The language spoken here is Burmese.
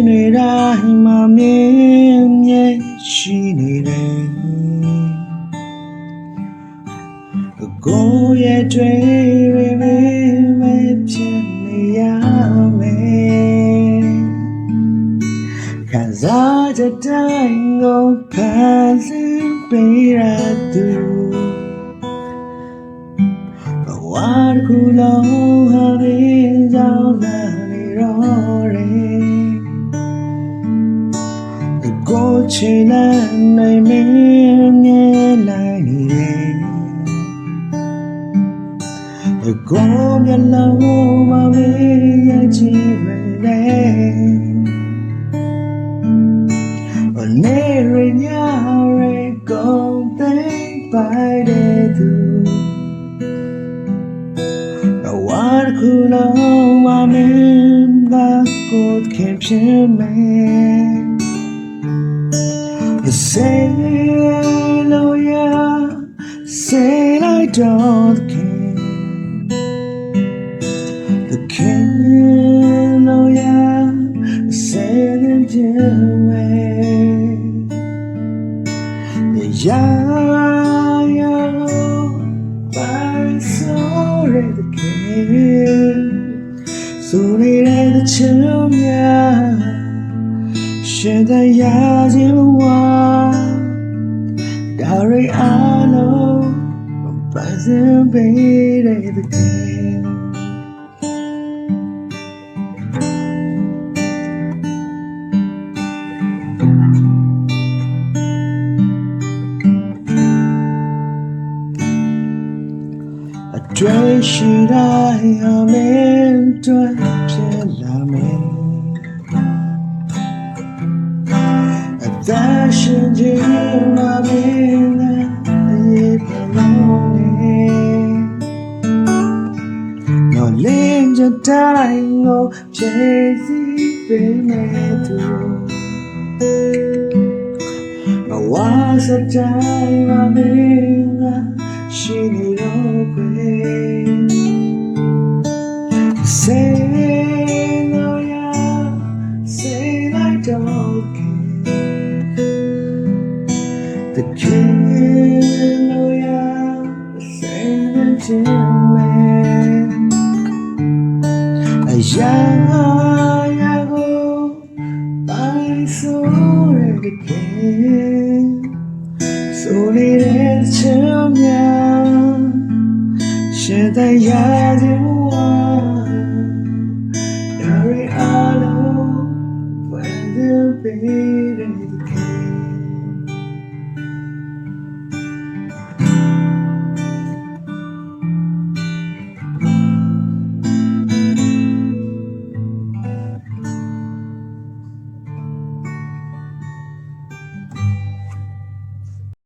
နေတိုင်းမှာမြင်မြဲရှိနေတယ်ကိုယ့်ရဲ့တွေ့ရဖြစ်နေရမယ်ခံစားချက်တိုင်းကိုဖန်ဆင်းပေးရသူဘဝတစ်ခုလုံးဟာဒီကြောင့်လာနေတော့တယ်ကိုယ်ချင်တဲ့နိုင်မင်းမြဲလိုက်နေတယ်ကိုယ်မျက်လုံးမှာမင်းရဲ့ကြည့်ရတယ်နေရညရကုန်သိပိုင်တဲ့သူဘဝတစ်ခုလုံးမှာမင်းဘာကိုခင်ဖြစ်မယ် Say loyal, say I don't care. The king loyal, say them to me. Yeah, by sorry the king. So they let the children. 现在要进我，大瑞阿罗，把身背来的天。追时代要面对偏拉美。在世界那边的一片lonely，我拎着带我追随被美图，我是在那边的心里都会。Say no yeah, say I don't care.The king loyal, send to me. I go by so the king. So let it to me. 现在要进。